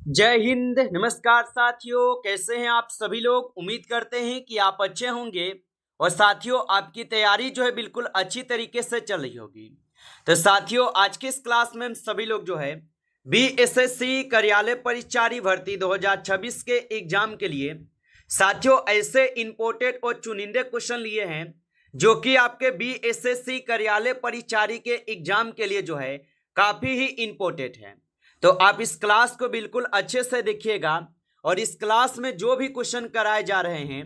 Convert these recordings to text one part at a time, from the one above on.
जय हिंद। नमस्कार साथियों, कैसे हैं आप सभी लोग। उम्मीद करते हैं कि आप अच्छे होंगे और साथियों आपकी तैयारी जो है बिल्कुल अच्छी तरीके से चल रही होगी। तो साथियों आज के इस क्लास में हम सभी लोग जो है बीएसएससी कार्यालय परिचारी भर्ती 2026 के एग्जाम के लिए साथियों ऐसे इंपोर्टेड और चुनिंदे क्वेश्चन लिए हैं जो कि आपके बीएसएससी कार्यालय परिचारी के एग्जाम के लिए जो है काफी ही इंपोर्टेंट है। तो आप इस क्लास को बिल्कुल अच्छे से देखिएगा और इस क्लास में जो भी क्वेश्चन कराए जा रहे हैं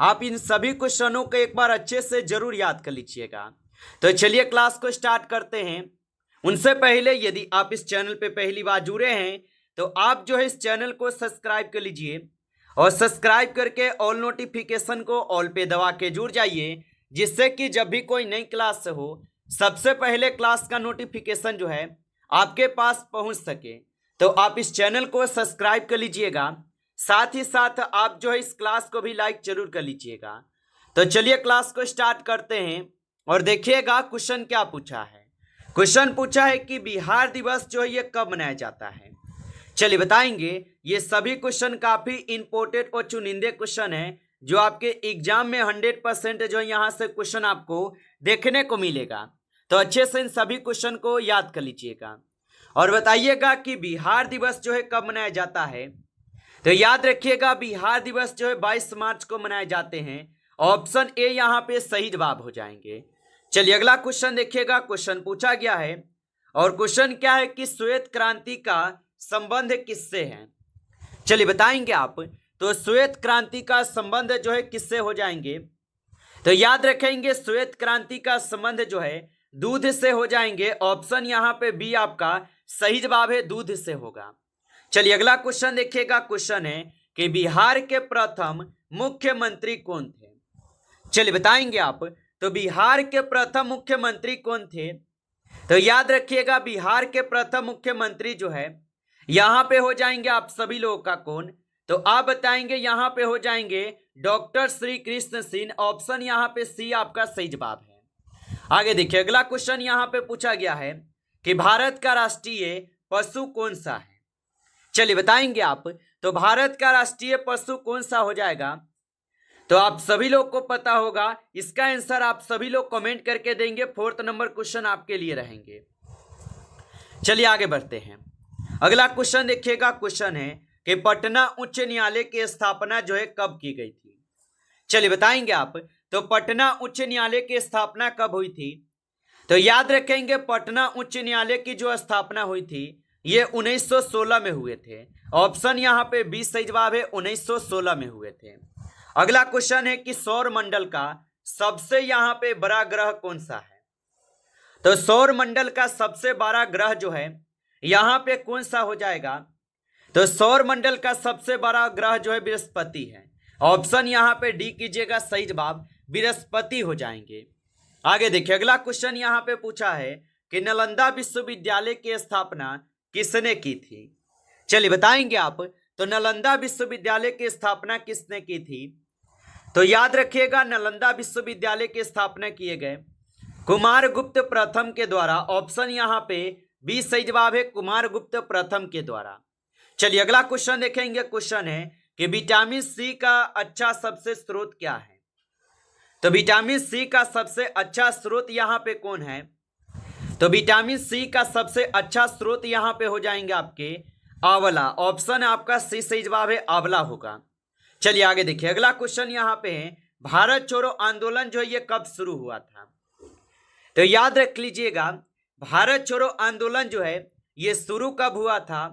आप इन सभी क्वेश्चनों को एक बार अच्छे से जरूर याद कर लीजिएगा। तो चलिए क्लास को स्टार्ट करते हैं। उनसे पहले यदि आप इस चैनल पे पहली बार जुड़े हैं तो आप जो है इस चैनल को सब्सक्राइब कर लीजिए और सब्सक्राइब करके ऑल नोटिफिकेशन को ऑल पे दबा के जुड़ जाइए, जिससे कि जब भी कोई नई क्लास हो सबसे पहले क्लास का नोटिफिकेशन जो है आपके पास पहुंच सके। तो आप इस चैनल को सब्सक्राइब कर लीजिएगा, साथ ही साथ आप जो है इस क्लास को भी लाइक जरूर कर लीजिएगा। तो चलिए क्लास को स्टार्ट करते हैं और देखिएगा क्वेश्चन क्या पूछा है। क्वेश्चन पूछा है कि बिहार दिवस जो है ये कब मनाया जाता है। चलिए बताएंगे। ये सभी क्वेश्चन काफी इंपोर्टेंट और चुनिंदे क्वेश्चन है जो आपके एग्जाम में 100% जो यहाँ से क्वेश्चन आपको देखने को मिलेगा। तो अच्छे से इन सभी क्वेश्चन को याद कर लीजिएगा और बताइएगा कि बिहार दिवस जो है कब मनाया जाता है। तो याद रखिएगा बिहार दिवस जो है 22 मार्च को मनाए जाते हैं। ऑप्शन ए यहाँ पे सही जवाब हो जाएंगे। चलिए अगला क्वेश्चन देखिएगा। क्वेश्चन पूछा गया है और क्वेश्चन क्या है कि श्वेत क्रांति का संबंध किससे है। चलिए बताएंगे आप। तो श्वेत क्रांति का संबंध जो है किससे हो जाएंगे। तो याद रखेंगे श्वेत क्रांति का संबंध जो है दूध से हो जाएंगे। ऑप्शन यहाँ पे बी आपका सही जवाब है, दूध से होगा। चलिए अगला क्वेश्चन देखिएगा। क्वेश्चन है कि बिहार के प्रथम मुख्यमंत्री कौन थे। चलिए बताएंगे आप। तो बिहार के प्रथम मुख्यमंत्री कौन थे। तो याद रखिएगा बिहार के प्रथम मुख्यमंत्री जो है यहाँ पे हो जाएंगे आप सभी लोगों का कौन। तो आप बताएंगे यहाँ पे हो जाएंगे डॉक्टर श्री कृष्ण सिंह। ऑप्शन यहाँ पे सी आपका सही जवाब है। आगे देखिए अगला क्वेश्चन यहाँ पे पूछा गया है कि भारत का राष्ट्रीय पशु कौन सा है। चलिए बताएंगे आप। तो भारत का राष्ट्रीय पशु कौन सा हो जाएगा। तो आप सभी लोग को पता होगा, इसका आंसर आप सभी लोग कमेंट करके देंगे। 4th नंबर क्वेश्चन आपके लिए रहेंगे। चलिए आगे बढ़ते हैं। अगला क्वेश्चन देखिएगा। क्वेश्चन है कि पटना उच्च न्यायालय की स्थापना जो है कब की गई थी। चलिए बताएंगे आप। तो पटना उच्च न्यायालय की स्थापना कब हुई थी। तो याद रखेंगे पटना उच्च न्यायालय की जो स्थापना हुई थी ये 1916 में हुए थे। ऑप्शन यहाँ पे 20 सही जवाब है, 1916 में हुए थे। अगला क्वेश्चन है कि सौर मंडल का सबसे यहाँ पे बड़ा ग्रह कौन सा है। तो सौर मंडल का सबसे बड़ा ग्रह जो है यहाँ पे कौन सा हो जाएगा। तो सौर मंडल का सबसे बड़ा ग्रह जो है बृहस्पति है। ऑप्शन यहाँ पे डी कीजिएगा, सही जवाब बृहस्पति हो जाएंगे। आगे देखिए अगला क्वेश्चन यहाँ पे पूछा है कि नालंदा विश्वविद्यालय की स्थापना किसने की थी। चलिए बताएंगे आप। तो नालंदा विश्वविद्यालय की स्थापना किसने की थी। तो याद रखिएगा नालंदा विश्वविद्यालय की स्थापना किए गए कुमारगुप्त प्रथम के द्वारा। ऑप्शन यहाँ पे बी सही जवाब है, कुमारगुप्त प्रथम के द्वारा। चलिए अगला क्वेश्चन देखेंगे। क्वेश्चन है कि विटामिन सी का अच्छा सबसे स्रोत क्या है। तो विटामिन सी का सबसे अच्छा स्रोत यहाँ पे कौन है। तो विटामिन सी का सबसे अच्छा स्रोत यहाँ पे हो जाएंगे आपके आंवला। ऑप्शन आपका सी सही जवाब है, आंवला होगा। चलिए आगे देखिए अगला क्वेश्चन यहाँ पे है भारत छोड़ो आंदोलन जो है ये कब शुरू हुआ था। तो याद रख लीजिएगा भारत छोड़ो आंदोलन जो है ये शुरू कब हुआ था।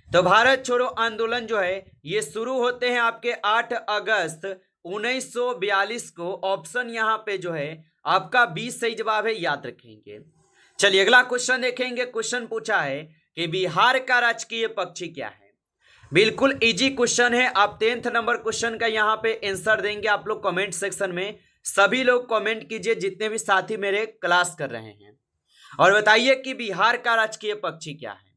तो भारत छोड़ो आंदोलन जो है ये शुरू होते हैं आपके 8 अगस्त 1942 को। ऑप्शन यहाँ पे जो है आपका 20 सही जवाब है, याद रखेंगे। चलिए अगला क्वेश्चन देखेंगे। क्वेश्चन पूछा है कि बिहार का राजकीय पक्षी क्या है। बिल्कुल इजी क्वेश्चन है। आप 10th नंबर क्वेश्चन का यहाँ पे आंसर देंगे आप लोग कमेंट सेक्शन में। सभी लोग कमेंट कीजिए जितने भी साथी मेरे क्लास कर रहे हैं और बताइए कि बिहार का राजकीय पक्षी क्या है।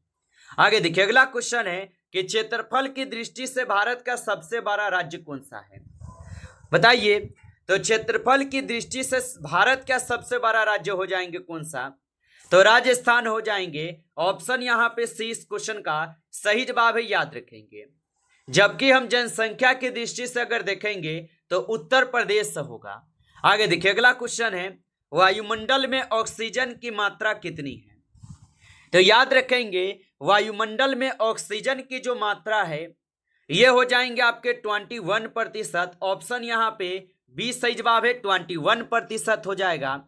आगे देखिए अगला क्वेश्चन है कि क्षेत्रफल की दृष्टि से भारत का सबसे बड़ा राज्य कौन सा है। बताइए। तो क्षेत्रफल की दृष्टि से भारत का सबसे बड़ा राज्य हो जाएंगे कौन सा। तो राजस्थान हो जाएंगे। ऑप्शन यहाँ पे सी इस क्वेश्चन का सही जवाब है, याद रखेंगे। जबकि हम जनसंख्या की दृष्टि से अगर देखेंगे तो उत्तर प्रदेश होगा। आगे देखिए अगला क्वेश्चन है, वायुमंडल में ऑक्सीजन की मात्रा कितनी है? तो याद रखेंगे वायुमंडल में ऑक्सीजन की जो मात्रा है ये हो जाएंगे आपके 21%। ऑप्शन यहाँ पे बी सही जवाब है, 21% हो जाएगा।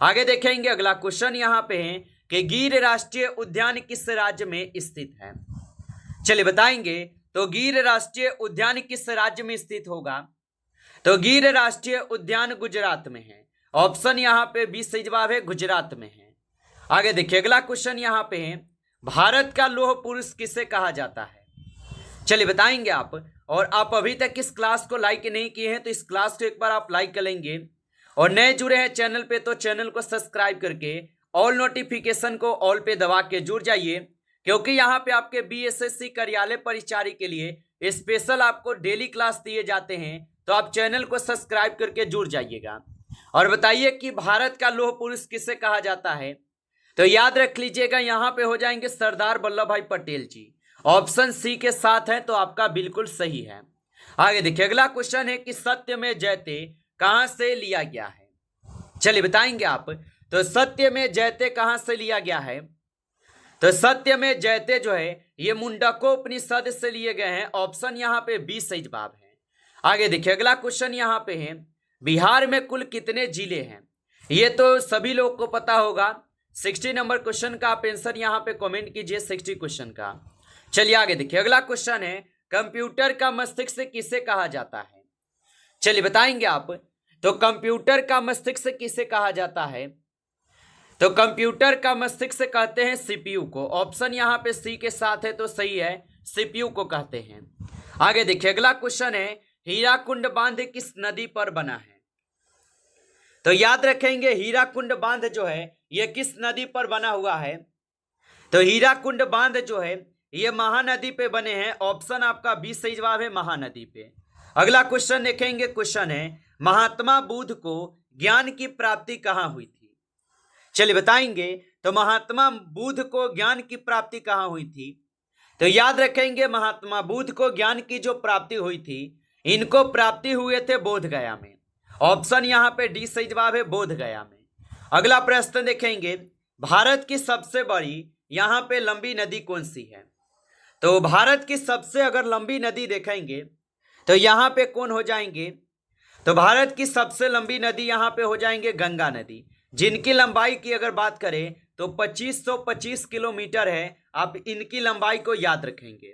आगे देखेंगे अगला क्वेश्चन यहाँ पे है कि गिर राष्ट्रीय उद्यान किस राज्य में स्थित है? चलिए बताएंगे। तो गिर राष्ट्रीय उद्यान किस राज्य में स्थित होगा? तो गिर राष्ट्रीय उद्यान गुजरात में है। ऑप्शन यहाँ पे बी सही जवाब है, गुजरात में है। आगे देखिए अगला क्वेश्चन यहाँ पे है, भारत का लौह पुरुष किसे कहा जाता है? चलिए बताएंगे आप। और आप अभी तक इस क्लास को लाइक नहीं किए हैं तो इस क्लास को एक बार आप लाइक कर लेंगे, और नए जुड़े हैं चैनल पे तो चैनल को सब्सक्राइब करके ऑल नोटिफिकेशन को ऑल पे दबा के जुड़ जाइए, क्योंकि यहाँ पे आपके बीएसएससी कार्यालय परिचारी के लिए स्पेशल आपको डेली क्लास दिए जाते हैं। तो आप चैनल को सब्सक्राइब करके जुड़ जाइएगा। और बताइए कि भारत का लौह पुरुष किसे कहा जाता है? तो याद रख लीजिएगा यहाँ पे हो जाएंगे सरदार वल्लभ भाई पटेल जी। ऑप्शन सी के साथ है तो आपका बिल्कुल सही है। आगे देखिए अगला क्वेश्चन है कि सत्य में जयते कहां से लिया गया है? चलिए बताएंगे आप। तो सत्य में जयते कहां से लिया गया है? तो सत्य में जयते जो है ये मुंडकोपनिषद से लिए गए हैं। ऑप्शन यहाँ पे बी सही जवाब है। आगे देखिए अगला क्वेश्चन यहाँ पे है, बिहार में कुल कितने जिले हैं? ये तो सभी लोग को पता होगा। 60 नंबर क्वेश्चन का आप आंसर यहाँ पे कमेंट कीजिए, 60 क्वेश्चन का। चलिए आगे देखिए अगला क्वेश्चन है, कंप्यूटर का मस्तिष्क किसे कहा जाता है? चलिए बताएंगे आप। तो कंप्यूटर का मस्तिष्क किसे कहा जाता है? तो कंप्यूटर का मस्तिष्क कहते हैं सीपीयू को। ऑप्शन यहाँ पे सी के साथ है तो सही है, सीपीयू को कहते हैं। आगे देखिए अगला क्वेश्चन है, हीराकुंड बांध किस नदी पर बना है? तो याद रखेंगे हीराकुंड बांध जो है ये किस नदी पर बना हुआ है? तो हीराकुंड बांध जो है ये महानदी पे बने हैं। ऑप्शन आपका बी सही जवाब है, महानदी पे। अगला क्वेश्चन देखेंगे, क्वेश्चन है, महात्मा बुद्ध को ज्ञान की प्राप्ति कहाँ हुई थी? चलिए बताएंगे। तो महात्मा बुद्ध को ज्ञान की प्राप्ति कहाँ हुई थी? तो याद रखेंगे महात्मा बुद्ध को ज्ञान की जो प्राप्ति हुई थी, इनको प्राप्ति हुए थे बोध गया में। ऑप्शन यहाँ पे डी सही जवाब है, बोध गया में। अगला प्रश्न देखेंगे, भारत की सबसे बड़ी यहाँ पे लंबी नदी कौन सी है? तो भारत की सबसे अगर लंबी नदी देखेंगे तो यहाँ पे कौन हो जाएंगे? तो भारत की सबसे लंबी नदी यहाँ पे हो जाएंगे गंगा नदी, जिनकी लंबाई की अगर बात करें तो 2525 किलोमीटर है। आप इनकी लंबाई को याद रखेंगे।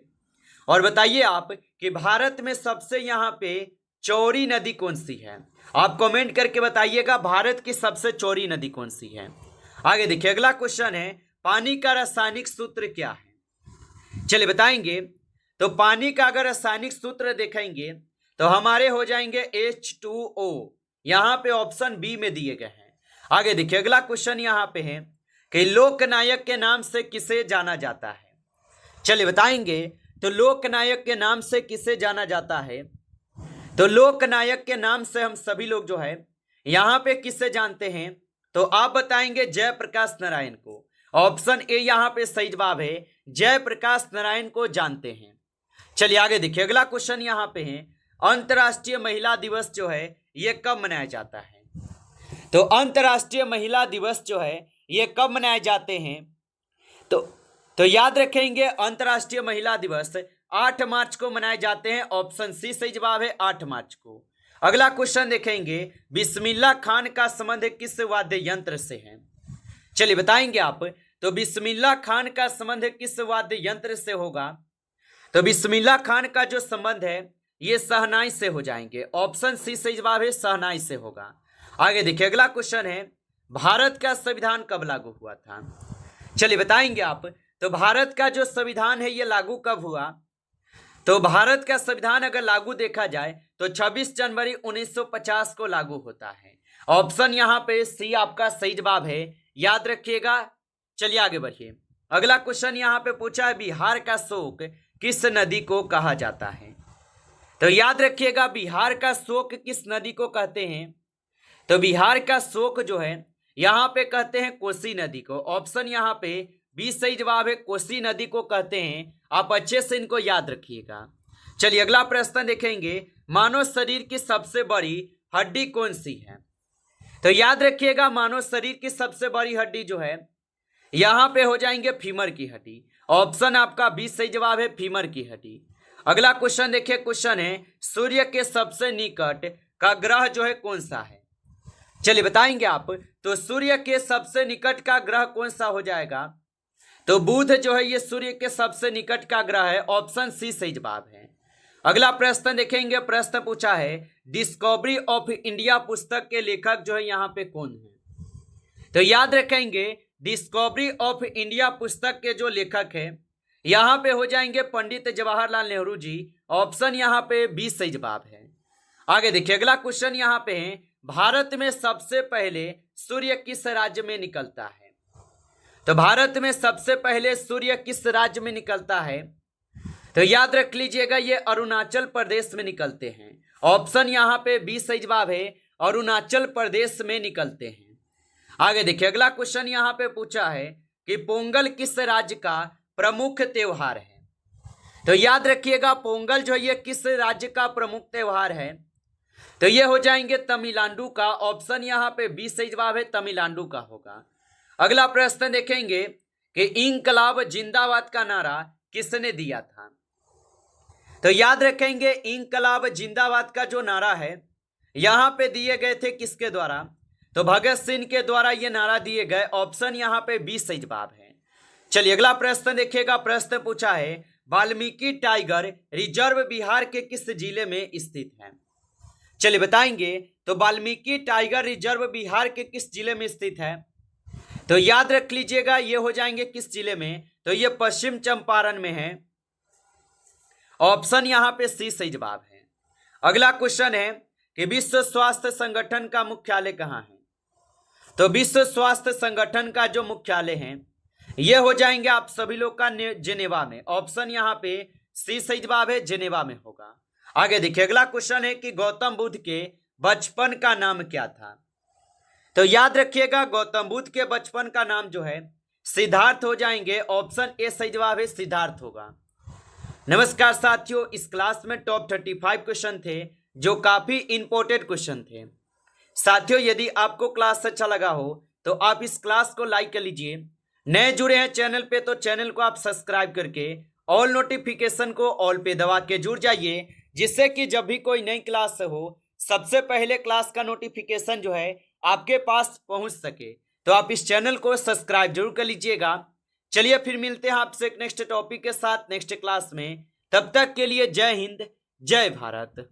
और बताइए आप कि भारत में सबसे यहाँ पे चौड़ी नदी कौन सी है? आप कमेंट करके बताइएगा भारत की सबसे चौड़ी नदी कौन सी है। आगे देखिए अगला क्वेश्चन है, पानी का रासायनिक सूत्र क्या है? चलिए बताएंगे। तो पानी का अगर रासायनिक सूत्र देखेंगे तो हमारे हो जाएंगे H2O। यहाँ पे ऑप्शन बी में दिए गए हैं। आगे देखिए अगला क्वेश्चन यहाँ पे है कि लोकनायक के नाम से किसे जाना जाता है? चलिए बताएंगे। तो लोकनायक के नाम से किसे जाना जाता है? तो लोकनायक के नाम से हम सभी लोग जो है यहाँ पे किसे जानते हैं? तो आप बताएंगे जयप्रकाश नारायण को। ऑप्शन ए यहाँ पे सही जवाब है, जयप्रकाश नारायण को जानते हैं। चलिए आगे देखिए अगला क्वेश्चन यहाँ पे है, अंतर्राष्ट्रीय महिला दिवस जो है ये कब मनाया जाता है? तो अंतर्राष्ट्रीय महिला दिवस जो है ये कब मनाए जाते हैं? तो याद रखेंगे अंतर्राष्ट्रीय महिला दिवस 8 मार्च को मनाए जाते हैं। ऑप्शन सी सही जवाब है, 8 मार्च को। अगला क्वेश्चन देखेंगे, बिस्मिल्लाह खान का संबंध किस वाद्य यंत्र से है? चलिए बताएंगे आप। तो बिस्मिल्लाह खान का संबंध किस वाद्य यंत्र से होगा? तो बिस्मिल्लाह खान का जो संबंध है ये शहनाई से हो जाएंगे। ऑप्शन सी सही जवाब है, शहनाई से होगा। आगे देखिए अगला क्वेश्चन है, भारत का संविधान कब लागू हुआ था? चलिए बताएंगे आप। तो भारत का जो संविधान है ये लागू कब हुआ? तो भारत का संविधान अगर लागू देखा जाए तो 26 जनवरी 1950 को लागू होता है। ऑप्शन यहाँ पे सी आपका सही जवाब है, याद रखिएगा। चलिए आगे बढ़िए। अगला क्वेश्चन यहाँ पे पूछा है, बिहार का शोक किस नदी को कहा जाता है? तो याद रखिएगा बिहार का शोक किस नदी को कहते हैं? तो बिहार का शोक जो है यहाँ पे कहते हैं कोसी नदी को। ऑप्शन यहाँ पे बी सही जवाब है, कोसी नदी को कहते हैं। आप अच्छे से इनको याद रखिएगा। चलिए अगला प्रश्न देखेंगे, मानव शरीर की सबसे बड़ी हड्डी कौन सी है? तो याद रखिएगा मानव शरीर की सबसे बड़ी हड्डी जो है यहाँ पे हो जाएंगे फीमर की हड्डी। ऑप्शन आपका बी सही जवाब है, फीमर की हड्डी। अगला क्वेश्चन देखिए, क्वेश्चन है सूर्य के सबसे निकट का ग्रह जो है कौन सा है? चलिए बताएंगे आप। तो सूर्य के सबसे निकट का ग्रह कौन सा हो जाएगा? तो बुध जो है ये सूर्य के सबसे निकट का ग्रह है। ऑप्शन सी सही जवाब है। अगला प्रश्न देखेंगे, प्रश्न पूछा है डिस्कवरी ऑफ इंडिया पुस्तक के लेखक जो है यहाँ पे कौन है? तो याद रखेंगे डिस्कवरी ऑफ इंडिया पुस्तक के जो लेखक है यहाँ पे हो जाएंगे पंडित जवाहरलाल नेहरू जी। ऑप्शन यहाँ पे बी सही जवाब है। आगे देखिए अगला क्वेश्चन यहाँ पे है, भारत में सबसे पहले सूर्य किस राज्य में निकलता है? तो भारत में सबसे पहले सूर्य किस राज्य में निकलता है? तो याद रख लीजिएगा ये अरुणाचल प्रदेश में निकलते हैं। ऑप्शन यहाँ पे बी सही जवाब है, अरुणाचल प्रदेश में निकलते हैं। आगे देखिए अगला क्वेश्चन यहाँ पे पूछा है कि पोंगल किस राज्य का प्रमुख त्योहार है? तो याद रखिएगा पोंगल जो ये किस राज्य का प्रमुख त्योहार है? तो ये हो जाएंगे तमिलनाडु का। ऑप्शन यहाँ पे बी सही जवाब है, तमिलनाडु का होगा। अगला प्रश्न देखेंगे कि इंकलाब जिंदाबाद का नारा किसने दिया था? तो याद रखेंगे इंकलाब जिंदाबाद का जो नारा है यहाँ पे दिए गए थे किसके द्वारा? तो भगत सिंह के द्वारा ये नारा दिए गए। ऑप्शन यहाँ पे बी सही जवाब है। चलिए अगला प्रश्न देखिएगा, प्रश्न पूछा है वाल्मीकि टाइगर रिजर्व बिहार के किस जिले में स्थित है? चलिए बताएंगे। तो वाल्मीकि टाइगर रिजर्व बिहार के किस जिले में स्थित है? तो याद रख लीजिएगा ये हो जाएंगे किस जिले में? तो ये पश्चिम चंपारण में है। ऑप्शन यहाँ पे सी सही जवाब है। अगला क्वेश्चन है कि विश्व स्वास्थ्य संगठन का मुख्यालय कहाँ है? तो विश्व स्वास्थ्य संगठन का जो मुख्यालय है ये हो जाएंगे आप सभी लोग का जेनेवा में। ऑप्शन यहाँ पे सी सही जवाब है, जेनेवा में होगा। आगे देखिए अगला क्वेश्चन है कि गौतम बुद्ध के बचपन का नाम क्या था? तो याद रखिएगा गौतम बुद्ध के बचपन का नाम जो है सिद्धार्थ हो जाएंगे। ऑप्शन ए सही जवाब है, सिद्धार्थ होगा। नमस्कार साथियों, इस क्लास में टॉप 35 क्वेश्चन थे जो काफी इंपॉर्टेंट क्वेश्चन थे। साथियों यदि आपको क्लास अच्छा लगा हो तो आप इस क्लास को लाइक कर लीजिए। नए जुड़े हैं चैनल पे तो चैनल को आप सब्सक्राइब करके ऑल नोटिफिकेशन को ऑल पे दबा के जुड़ जाइए, जिससे कि जब भी कोई नई क्लास हो सबसे पहले क्लास का नोटिफिकेशन जो है आपके पास पहुंच सके। तो आप इस चैनल को सब्सक्राइब जरूर कर लीजिएगा। चलिए फिर मिलते हैं आपसे एक नेक्स्ट टॉपिक के साथ नेक्स्ट क्लास में। तब तक के लिए जय हिंद, जय भारत।